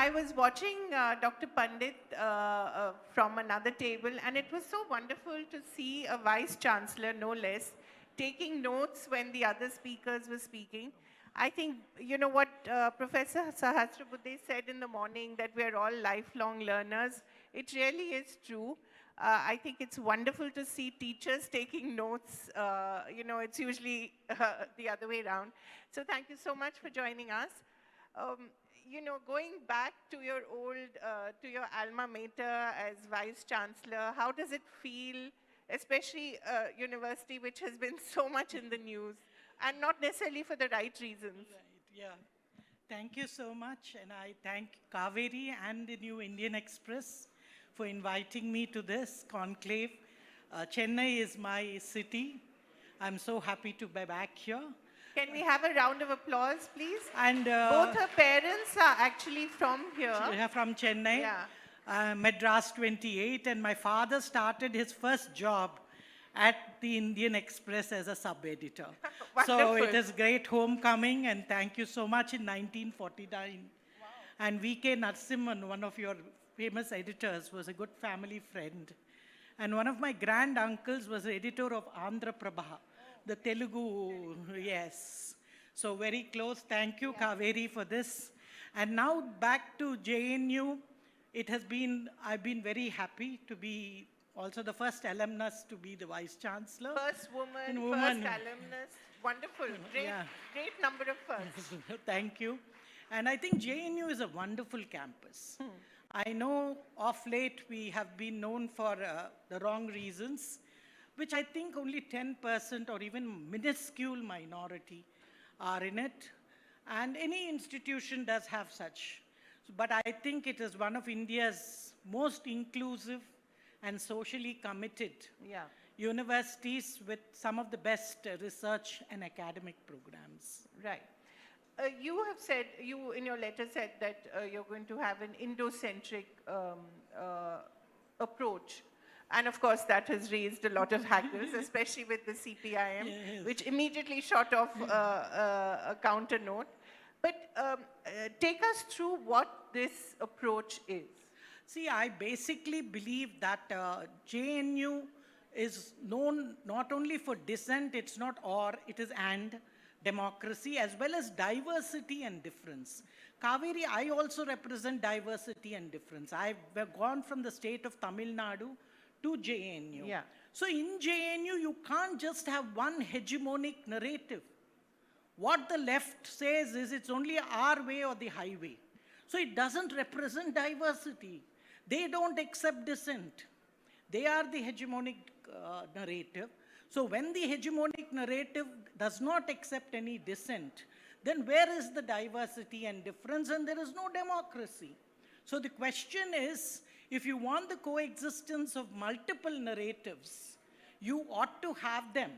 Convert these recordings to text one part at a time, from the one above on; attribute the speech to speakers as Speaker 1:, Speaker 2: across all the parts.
Speaker 1: I was watching Dr. Pandit from another table, and it was so wonderful to see a vice chancellor, no less, taking notes when the other speakers were speaking. I think, you know what Professor Sahasrabuddhe said in the morning, that we're all lifelong learners. It really is true. I think it's wonderful to see teachers taking notes. It's usually the other way around. So thank you so much for joining us. Going back to your to your alma mater as Vice Chancellor, how does it feel, especially a university which has been so much in the news, and not necessarily for the right reasons?
Speaker 2: Right, yeah. Thank you so much, and I thank Kaveri and the New Indian Express for inviting me to this conclave. Chennai is my city. I'm so happy to be back here.
Speaker 1: Can we have a round of applause, please?
Speaker 2: And
Speaker 1: both her parents are actually from here.
Speaker 2: From Chennai,
Speaker 1: yeah.
Speaker 2: Madras 28, and my father started his first job at the Indian Express as a sub-editor. So it is great homecoming, and thank you so much. In 1949. Wow. And V.K. Narasimhan, one of your famous editors, was a good family friend. And one of my grand uncles was editor of Andhra Prabha, the Telugu, yes. So very close. Thank you, Kaveri, for this. And now back to JNU. I've been very happy to be also the first alumnus to be the Vice Chancellor.
Speaker 1: First woman. First alumnus. Wonderful. Great number of firsts.
Speaker 2: Thank you. And I think JNU is a wonderful campus. I know of late we have been known for the wrong reasons, which I think only 10% or even minuscule minority are in it. And any institution does have such. But I think it is one of India's most inclusive and socially committed universities with some of the best research and academic programs.
Speaker 1: Right. You have said, in your letter said that you're going to have an Indo-centric approach. And of course, that has raised a lot of hackles, especially with the CPIM, which immediately shot off a counter note. But take us through what this approach is.
Speaker 2: See, I basically believe that JNU is known not only for dissent, it's not or, it is and, democracy, as well as diversity and difference. Kaveri, I also represent diversity and difference. I've gone from the state of Tamil Nadu to JNU.
Speaker 1: Yeah.
Speaker 2: So in JNU, you can't just have one hegemonic narrative. What the left says is it's only our way or the highway. So it doesn't represent diversity. They don't accept dissent. They are the hegemonic narrative. So when the hegemonic narrative does not accept any dissent, then where is the diversity and difference? And there is no democracy. So the question is, if you want the coexistence of multiple narratives, you ought to have them.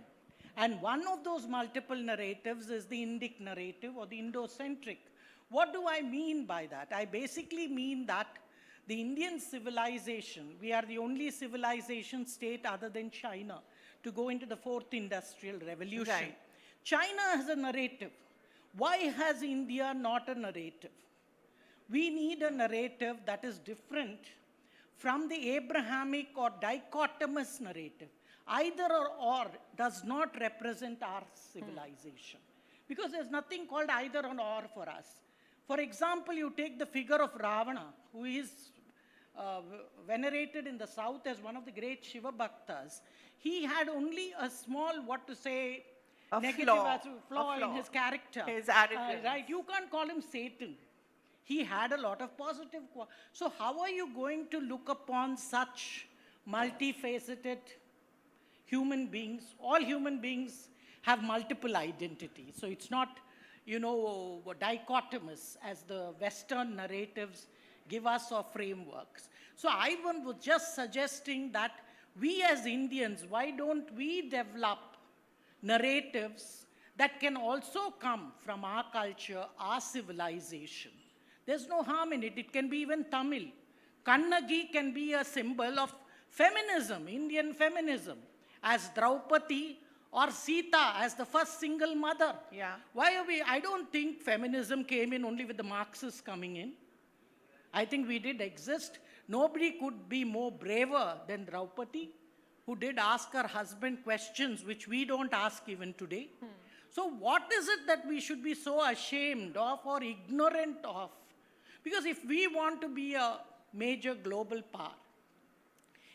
Speaker 2: And one of those multiple narratives is the Indic narrative or the Indo-centric. What do I mean by that? I basically mean that the Indian civilization, we are the only civilization state other than China to go into the fourth industrial revolution.
Speaker 1: Right.
Speaker 2: China has a narrative. Why has India not a narrative? We need a narrative that is different from the Abrahamic or dichotomous narrative. Either or does not represent our civilization. Because there's nothing called either or for us. For example, you take the figure of Ravana, who is venerated in the south as one of the great Shiva Bhaktas. He had only a small, flaw in his character.
Speaker 1: His arrogance.
Speaker 2: Right, you can't call him Satan. He had a lot of positive qualities. So how are you going to look upon such multifaceted human beings? All human beings have multiple identities. So it's not, dichotomous as the Western narratives give us or frameworks. So I was just suggesting that we as Indians, why don't we develop narratives that can also come from our culture, our civilization? There's no harm in it. It can be even Tamil. Kannagi can be a symbol of feminism, Indian feminism, as Draupadi or Sita as the first single mother.
Speaker 1: Yeah.
Speaker 2: Why are we? I don't think feminism came in only with the Marxists coming in. I think we did exist. Nobody could be more braver than Draupadi, who did ask her husband questions which we don't ask even today. So what is it that we should be so ashamed of or ignorant of? Because if we want to be a major global power,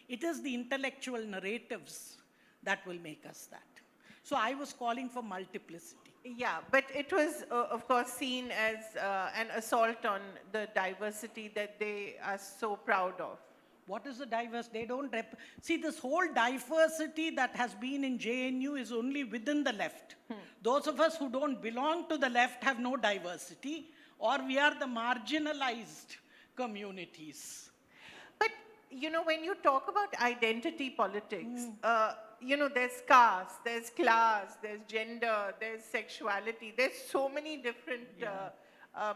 Speaker 2: it is the intellectual narratives that will make us that. So I was calling for multiplicity.
Speaker 1: Yeah, but it was, of course, seen as an assault on the diversity that they are so proud of.
Speaker 2: What is the diverse? They don't see this whole diversity that has been in JNU is only within the left. Those of us who don't belong to the left have no diversity, or we are the marginalized communities.
Speaker 1: But, you know, when you talk about identity politics, you know, there's caste, there's class, there's gender, there's sexuality, there's so many different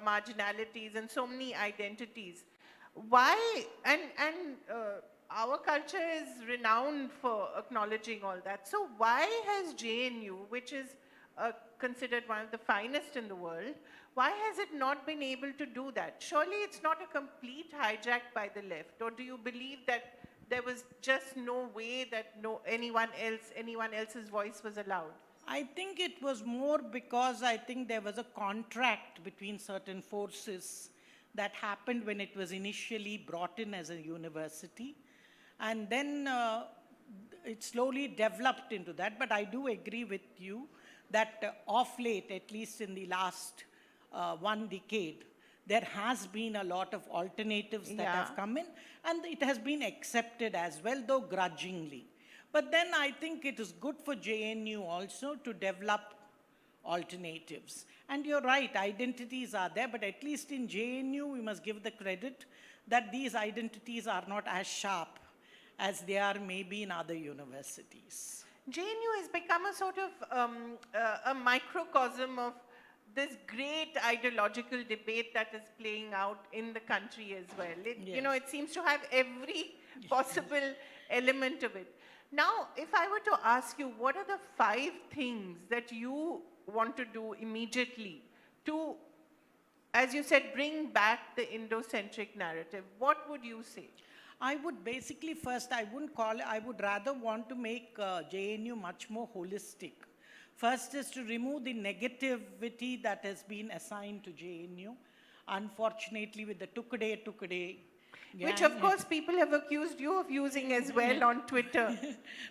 Speaker 1: marginalities and so many identities. Why, and our culture is renowned for acknowledging all that. So why has JNU, which is considered one of the finest in the world, why has it not been able to do that? Surely it's not a complete hijack by the left, or do you believe that there was just no way that anyone else's voice was allowed?
Speaker 2: I think it was more because I think there was a contract between certain forces that happened when it was initially brought in as a university. And then it slowly developed into that. But I do agree with you that of late, at least in the last 1 decade, there has been a lot of alternatives that have come in, and it has been accepted as well, though grudgingly. But then I think it is good for JNU also to develop alternatives. And you're right, identities are there, but at least in JNU, we must give the credit that these identities are not as sharp as they are maybe in other universities.
Speaker 1: JNU has become a sort of a microcosm of this great ideological debate that is playing out in the country as well. You know, it seems to have every possible element of it. Now, if I were to ask you, what are the 5 things that you want to do immediately to, as you said, bring back the Indo-centric narrative? What would you say?
Speaker 2: I would basically first, I wouldn't call it, I would rather want to make JNU much more holistic. First is to remove the negativity that has been assigned to JNU. Unfortunately, with the Tukade,
Speaker 1: which of course people have accused you of using as well on Twitter.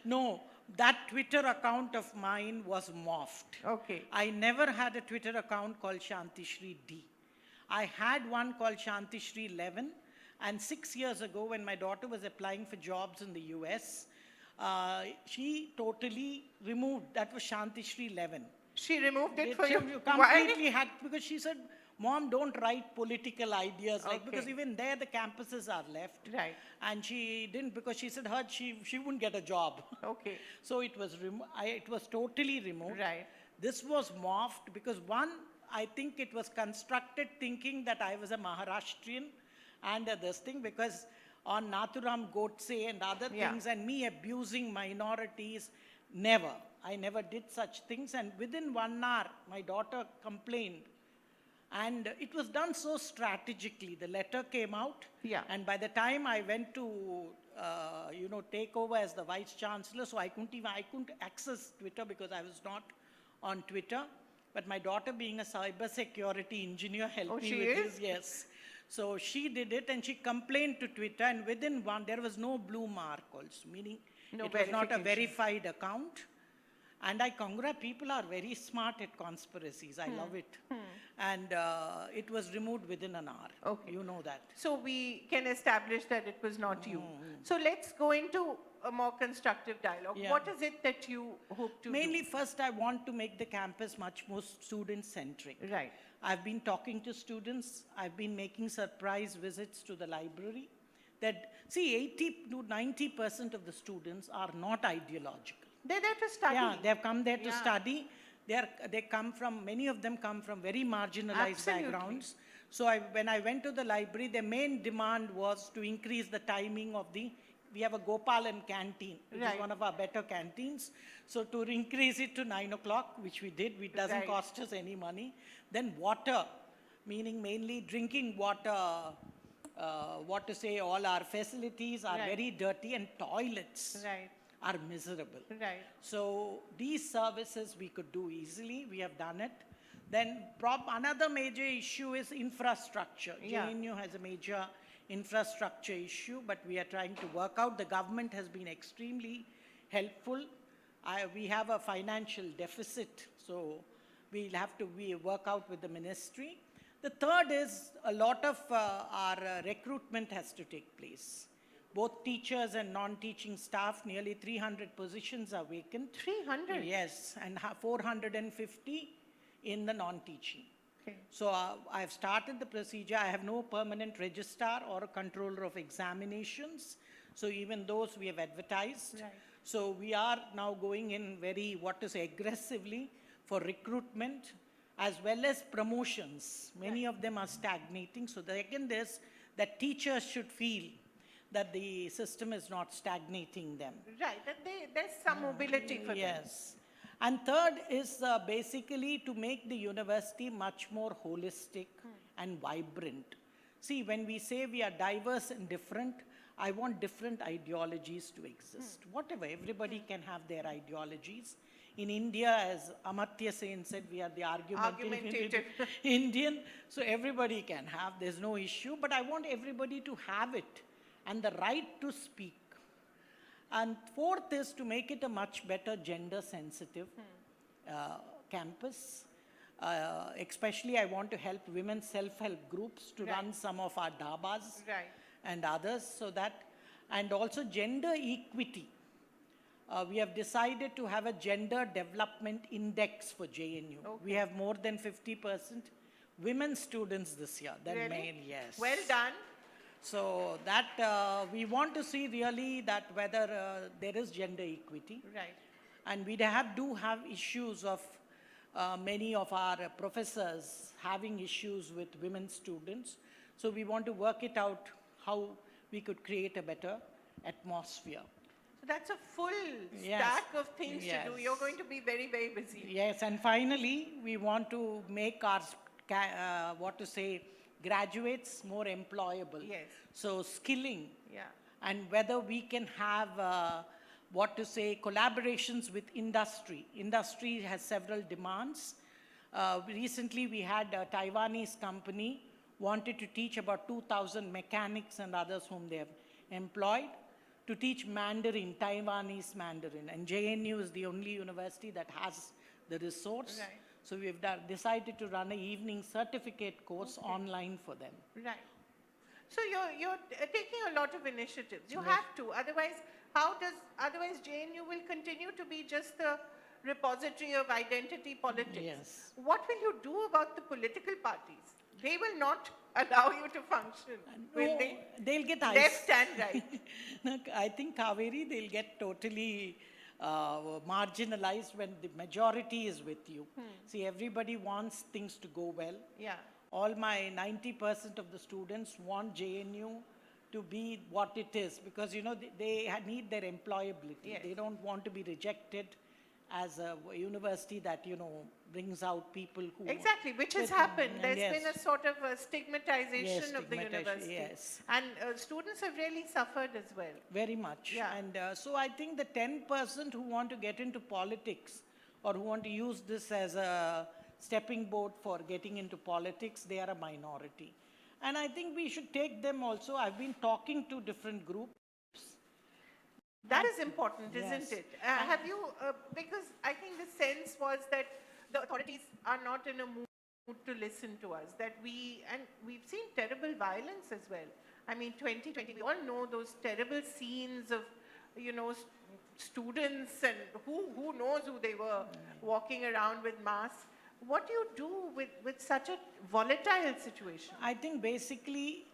Speaker 2: No, that Twitter account of mine was morphed.
Speaker 1: Okay.
Speaker 2: I never had a Twitter account called Santishree D. I had one called Santishree 11, and 6 years ago when my daughter was applying for jobs in the US, she totally removed, that was Santishree 11.
Speaker 1: She removed it for
Speaker 2: you?
Speaker 1: you?
Speaker 2: Completely had, because she said, Mom, don't write political ideas, like, because even there the campuses are left.
Speaker 1: Right.
Speaker 2: And she didn't, because she said she wouldn't get a job.
Speaker 1: Okay.
Speaker 2: So it was totally removed.
Speaker 1: Right.
Speaker 2: This was morphed because one, I think it was constructed thinking that I was a Maharashtrian and this thing, because on Nathuram Godse and other things and me abusing minorities, never. I never did such things, and within 1 hour, my daughter complained. And it was done so strategically. The letter came out, and by the time I went to, take over as the Vice Chancellor, so I couldn't access Twitter because I was not on Twitter. But my daughter, being a cyber security engineer, helped me with this. Yes. So she did it, and she complained to Twitter, and within there was no blue mark also, meaning it was not a verified account. And I congratulate, people are very smart at conspiracies. I love it. And it was removed within an hour.
Speaker 1: Okay.
Speaker 2: You know that.
Speaker 1: So we can establish that it was not you. So let's go into a more constructive dialogue. What is it that you hope to
Speaker 2: Mainly, first, I want to make the campus much more student-centric.
Speaker 1: Right.
Speaker 2: I've been talking to students. I've been making surprise visits to the library. See, 80 to 90% of the students are not ideological.
Speaker 1: They're there to study.
Speaker 2: Yeah, they've come there to study. Many of them come from very marginalized backgrounds. So when I went to the library, the main demand was to increase the timing of we have a Gopalan canteen, which is one of our better canteens. So to increase it to 9 o'clock, which we did, it doesn't cost us any money. Then water, meaning mainly drinking water what to say, all our facilities are
Speaker 1: Right.
Speaker 2: very dirty and toilets
Speaker 1: Right.
Speaker 2: are miserable.
Speaker 1: Right.
Speaker 2: So these services we could do easily. We have done it. Then another major issue is infrastructure.
Speaker 1: Yeah.
Speaker 2: JNU has a major infrastructure issue, but we are trying to work out. The government has been extremely helpful. We have a financial deficit, so we'll have to work out with the ministry. The third is a lot of our recruitment has to take place. Both teachers and non-teaching staff, nearly 300 positions are vacant.
Speaker 1: 300?
Speaker 2: Yes, and 450 in the non-teaching.
Speaker 1: Okay.
Speaker 2: So I've started the procedure. I have no permanent registrar or a controller of examinations. So even those we have advertised.
Speaker 1: Right.
Speaker 2: So we are now going in very, aggressively for recruitment as well as promotions. Many of them are stagnating. So the second is that teachers should feel that the system is not stagnating them.
Speaker 1: Right, that there's some mobility for them.
Speaker 2: Yes. And third is basically to make the university much more holistic and vibrant. See, when we say we are diverse and different, I want different ideologies to exist. Whatever, everybody can have their ideologies. In India, as Amartya Sen said, we are the
Speaker 1: Argumentative.
Speaker 2: Indian, so everybody can have, there's no issue, but I want everybody to have it and the right to speak. And fourth is to make it a much better gender-sensitive campus. Especially, I want to help women's self-help groups to
Speaker 1: Right.
Speaker 2: run some of our dabas
Speaker 1: Right.
Speaker 2: and others, so that, and also gender equity. We have decided to have a gender development index for JNU.
Speaker 1: Okay.
Speaker 2: We have more than 50% women students this year than
Speaker 1: Really?
Speaker 2: male, yes.
Speaker 1: Well done.
Speaker 2: So that we want to see really that whether there is gender equity.
Speaker 1: Right.
Speaker 2: And we do have issues of many of our professors having issues with women students. So we want to work it out how we could create a better atmosphere.
Speaker 1: So that's a full
Speaker 2: Yes.
Speaker 1: stack of things to do.
Speaker 2: Yes.
Speaker 1: You're going to be very, very busy.
Speaker 2: Yes, and finally, we want to make our, graduates more employable.
Speaker 1: Yes.
Speaker 2: So skilling.
Speaker 1: Yeah.
Speaker 2: And whether we can have, collaborations with industry. Industry has several demands. Recently, we had a Taiwanese company wanted to teach about 2,000 mechanics and others whom they have employed to teach Mandarin, Taiwanese Mandarin. And JNU is the only university that has the resource.
Speaker 1: Right.
Speaker 2: So we've decided to run an evening certificate course online for them.
Speaker 1: Right. So you're taking a lot of initiatives. You
Speaker 2: Yes.
Speaker 1: have to. Otherwise JNU will continue to be just the repository of identity politics.
Speaker 2: Yes.
Speaker 1: What will you do about the political parties? They will not allow you to function, will
Speaker 2: No,
Speaker 1: they?
Speaker 2: they'll get
Speaker 1: Left and right.
Speaker 2: No, I think Kaveri, they'll get totally marginalized when the majority is with you. See, everybody wants things to go well.
Speaker 1: Yeah.
Speaker 2: All my 90% of the students want JNU to be what it is because, they need their employability.
Speaker 1: Yes.
Speaker 2: They don't want to be rejected as a university that, brings out people who...
Speaker 1: Exactly, which has
Speaker 2: with-
Speaker 1: happened.
Speaker 2: and
Speaker 1: There's
Speaker 2: yes.
Speaker 1: been a sort of a stigmatization of the
Speaker 2: stigmatization,
Speaker 1: university.
Speaker 2: yes.
Speaker 1: And students have really suffered as well.
Speaker 2: Very much.
Speaker 1: Yeah.
Speaker 2: And so I think the 10% who want to get into politics or who want to use this as a stepping board for getting into politics, they are a minority. And I think we should take them also. I've been talking to different groups.
Speaker 1: That is important,
Speaker 2: Yes.
Speaker 1: isn't it? Have you, because I think the sense was that the authorities are not in a mood to listen to us, that we've seen terrible violence as well. I mean, 2020, we all know those terrible scenes of, students and who knows who they were walking around with masks. What do you do with such a volatile situation?
Speaker 2: I think basically,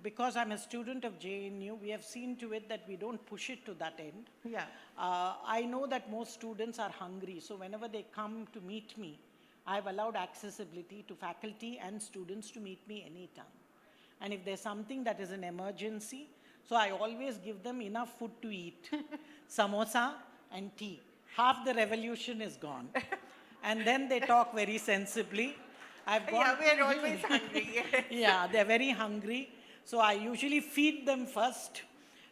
Speaker 2: because I'm a student of JNU, we have seen to it that we don't push it to that end.
Speaker 1: Yeah.
Speaker 2: I know that most students are hungry, so whenever they come to meet me, I've allowed accessibility to faculty and students to meet me anytime. And if there's something that is an emergency, so I always give them enough food to eat, samosa and tea. Half the revolution is gone. And then they talk very sensibly. I've gone
Speaker 1: Yeah, we're always hungry. Yes.
Speaker 2: Yeah, they're very hungry. So I usually feed them first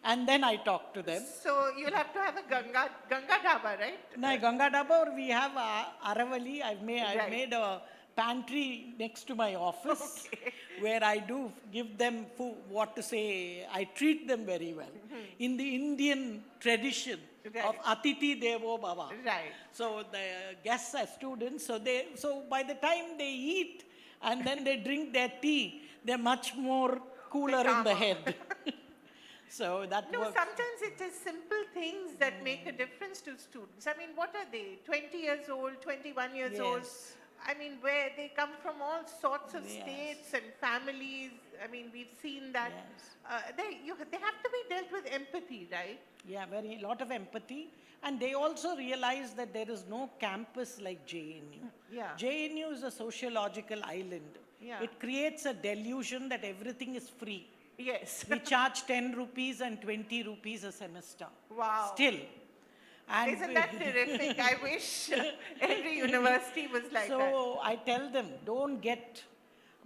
Speaker 2: and then I talk to them.
Speaker 1: So you'll have to have a Ganga Dhaba, right?
Speaker 2: No, Ganga Dabba, or we have Aravali. I've
Speaker 1: Right.
Speaker 2: made a pantry next to my office
Speaker 1: Okay.
Speaker 2: where I do give them food, what to say, I treat them very well. In the Indian tradition of
Speaker 1: Right.
Speaker 2: Atiti Devo Bhava.
Speaker 1: Right.
Speaker 2: So the guests are students, so by the time they eat and then they drink their tea, they're much more cooler in the
Speaker 1: calmer.
Speaker 2: head. So that
Speaker 1: No,
Speaker 2: works.
Speaker 1: sometimes it is simple things that make a difference to students. I mean, what are they? 20 years old, 21 years old?
Speaker 2: Yes.
Speaker 1: I mean, where they come from all sorts of
Speaker 2: Yes.
Speaker 1: states and families. I mean, we've seen that.
Speaker 2: Yes.
Speaker 1: They have to be dealt with empathy, right?
Speaker 2: Yeah, very lot of empathy. And they also realize that there is no campus like JNU.
Speaker 1: Yeah.
Speaker 2: JNU is a sociological island.
Speaker 1: Yeah.
Speaker 2: It creates a delusion that everything is free.
Speaker 1: Yes.
Speaker 2: We charge 10 rupees and 20 rupees a semester.
Speaker 1: Wow.
Speaker 2: Still. And
Speaker 1: Isn't that terrific? I wish every university was like that.
Speaker 2: so I tell them, don't get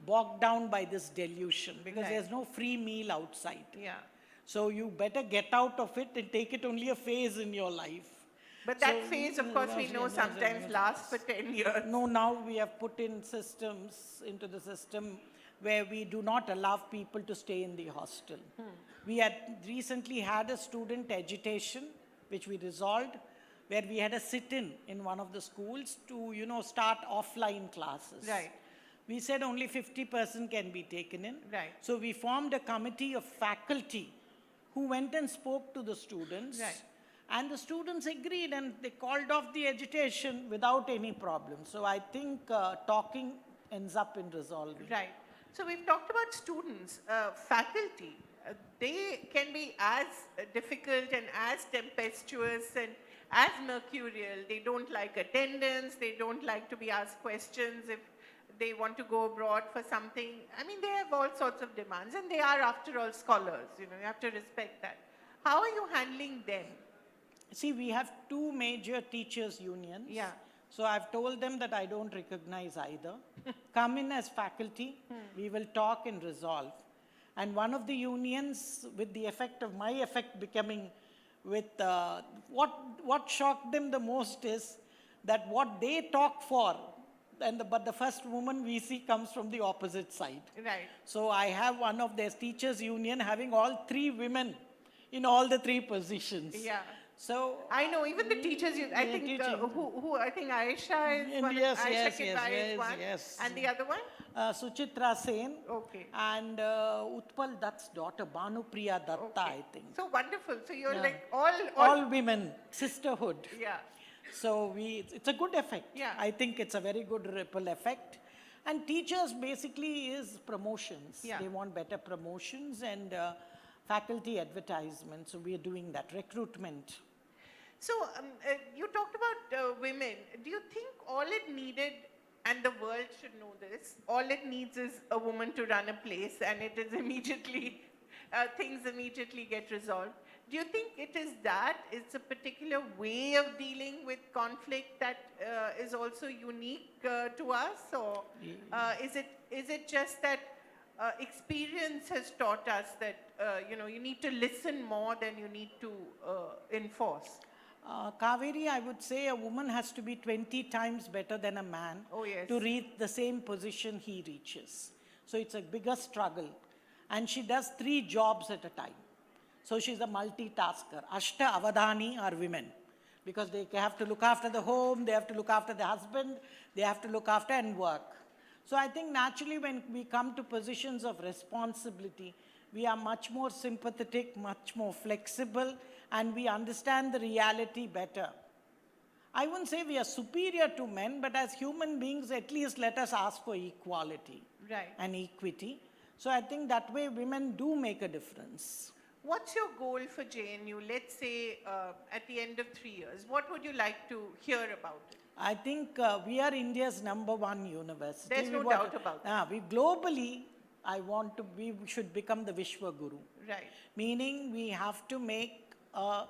Speaker 2: bogged down by this delusion because
Speaker 1: Right.
Speaker 2: there's no free meal outside.
Speaker 1: Yeah.
Speaker 2: So you better get out of it and take it only a phase in your life.
Speaker 1: But that
Speaker 2: So,
Speaker 1: phase, of course, we know sometimes lasts for 10 years.
Speaker 2: No, now we have put in systems into the system where we do not allow people to stay in the hostel. We had recently had a student agitation, which we resolved, where we had a sit-in one of the schools to, start offline classes.
Speaker 1: Right.
Speaker 2: We said only 50% can be taken in.
Speaker 1: Right.
Speaker 2: So we formed a committee of faculty who went and spoke to the students.
Speaker 1: Right.
Speaker 2: And the students agreed and they called off the agitation without any problem. So I think talking ends up in resolving.
Speaker 1: Right. So we've talked about students, faculty. They can be as difficult and as tempestuous and as mercurial. They don't like attendance. They don't like to be asked questions if they want to go abroad for something. I mean, they have all sorts of demands, and they are, after all, scholars. You have to respect that. How are you handling them?
Speaker 2: See, we have two major teachers' unions.
Speaker 1: Yeah.
Speaker 2: So I've told them that I don't recognize either. Come in as faculty, we will talk and resolve. And one of the unions, with the effect of my effect becoming with, what shocked them the most is that what they talk for, but the first woman we see comes from the opposite side.
Speaker 1: Right.
Speaker 2: So I have one of their teachers' union having all three women in all the three positions.
Speaker 1: Yeah.
Speaker 2: So
Speaker 1: I know, even the teachers, I
Speaker 2: Yeah,
Speaker 1: think,
Speaker 2: teaching.
Speaker 1: who I think Aisha is one,
Speaker 2: Yes,
Speaker 1: Aisha
Speaker 2: yes,
Speaker 1: Kidwai
Speaker 2: yes,
Speaker 1: is one,
Speaker 2: yes.
Speaker 1: and the other one?
Speaker 2: Suchitra Sen
Speaker 1: Okay.
Speaker 2: and Utpal Dutt's daughter, Bhanupriya Datta,
Speaker 1: Okay.
Speaker 2: I think.
Speaker 1: So wonderful. So you're
Speaker 2: Yeah.
Speaker 1: like
Speaker 2: All women, sisterhood.
Speaker 1: yeah.
Speaker 2: So it's a good effect.
Speaker 1: Yeah.
Speaker 2: I think it's a very good ripple effect. And teachers basically is promotions.
Speaker 1: Yeah.
Speaker 2: They want better promotions and faculty advertisements. So we are doing that, recruitment.
Speaker 1: So you talked about women. Do you think all it needed, and the world should know this, all it needs is a woman to run a place and it is immediately, things immediately get resolved? Do you think it is that? It's a particular way of dealing with conflict that is also unique to us? Or is it just that experience has taught us that, you need to listen more than you need to enforce?
Speaker 2: Kaveri, I would say a woman has to be 20 times better than a man
Speaker 1: Oh, yes.
Speaker 2: to reach the same position he reaches. So it's a bigger struggle. And she does 3 jobs at a time. So she's a multitasker. Ashta Avadhani are women because they have to look after the home, they have to look after the husband, they have to look after and work. So I think naturally when we come to positions of responsibility, we are much more sympathetic, much more flexible, and we understand the reality better. I wouldn't say we are superior to men, but as human beings, at least let us ask for equality
Speaker 1: Right.
Speaker 2: and equity. So I think that way women do make a difference.
Speaker 1: What's your goal for JNU? Let's say at the end of 3 years, what would you like to hear about it?
Speaker 2: I think we are India's #1 university.
Speaker 1: There's no doubt about that.
Speaker 2: We globally, we should become the Vishwa Guru.
Speaker 1: Right.
Speaker 2: Meaning we have to make a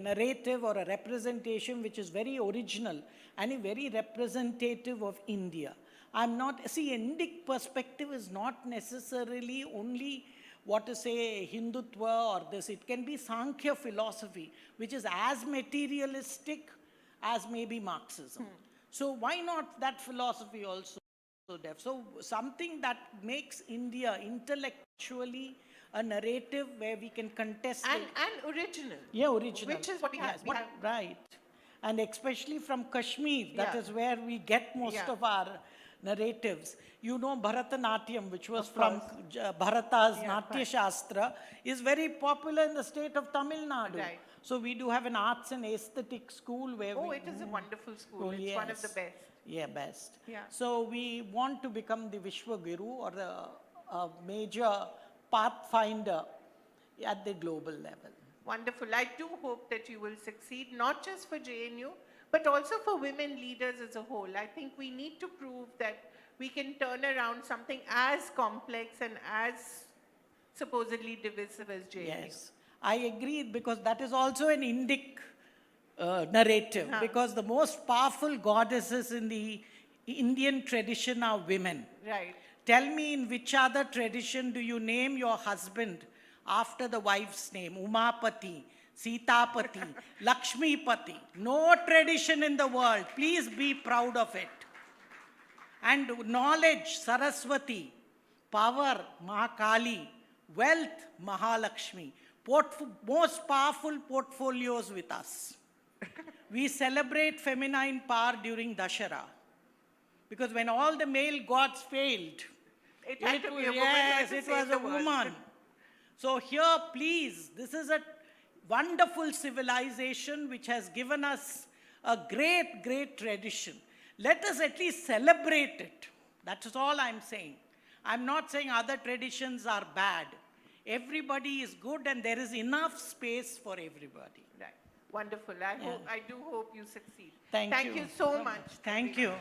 Speaker 2: narrative or a representation which is very original and very representative of India. I'm not, see, Indic perspective is not necessarily only what to say Hindutva or this. It can be Sankhya philosophy, which is as materialistic as maybe Marxism. So why not that philosophy also? So something that makes India intellectually a narrative where we can contest it.
Speaker 1: And original.
Speaker 2: Yeah, original.
Speaker 1: Which is what we have.
Speaker 2: Yes, right. And especially from Kashmir, that
Speaker 1: Yeah.
Speaker 2: is where we get most
Speaker 1: Yeah.
Speaker 2: of our narratives. You know, Bharatanatyam, which was
Speaker 1: Of
Speaker 2: from
Speaker 1: course.
Speaker 2: Bharata's
Speaker 1: Yeah,
Speaker 2: Natya
Speaker 1: right.
Speaker 2: Shastra, is very popular in the state of Tamil Nadu.
Speaker 1: Right.
Speaker 2: So we do have an arts and aesthetic school where
Speaker 1: Oh,
Speaker 2: we...
Speaker 1: it is a wonderful school.
Speaker 2: Oh,
Speaker 1: It's one of the
Speaker 2: yes.
Speaker 1: best.
Speaker 2: Yeah, best.
Speaker 1: Yeah.
Speaker 2: So we want to become the Vishwa Guru or the major pathfinder at the global level.
Speaker 1: Wonderful. I do hope that you will succeed, not just for JNU, but also for women leaders as a whole. I think we need to prove that we can turn around something as complex and as supposedly divisive as JNU.
Speaker 2: Yes, I agree, because that is also an Indic narrative, because the most powerful goddesses in the Indian tradition are women.
Speaker 1: Right.
Speaker 2: Tell me, in which other tradition do you name your husband after the wife's name? Umapati, Sitapati, Lakshmipati. No tradition in the world. Please be proud of it. And knowledge, Saraswati. Power, Mahakali. Wealth, Mahalakshmi. Most powerful portfolios with us. We celebrate feminine power during Dashara. Because when all the male gods failed,
Speaker 1: It had to be a woman.
Speaker 2: yes,
Speaker 1: to
Speaker 2: it
Speaker 1: save
Speaker 2: was
Speaker 1: the
Speaker 2: a
Speaker 1: world.
Speaker 2: woman. So here, please, this is a wonderful civilization which has given us a great, great tradition. Let us at least celebrate it. That is all I'm saying. I'm not saying other traditions are bad. Everybody is good and there is enough space for everybody.
Speaker 1: Right. Wonderful. I do hope you succeed.
Speaker 2: Thank you.
Speaker 1: Thank you so much.
Speaker 2: Thank you.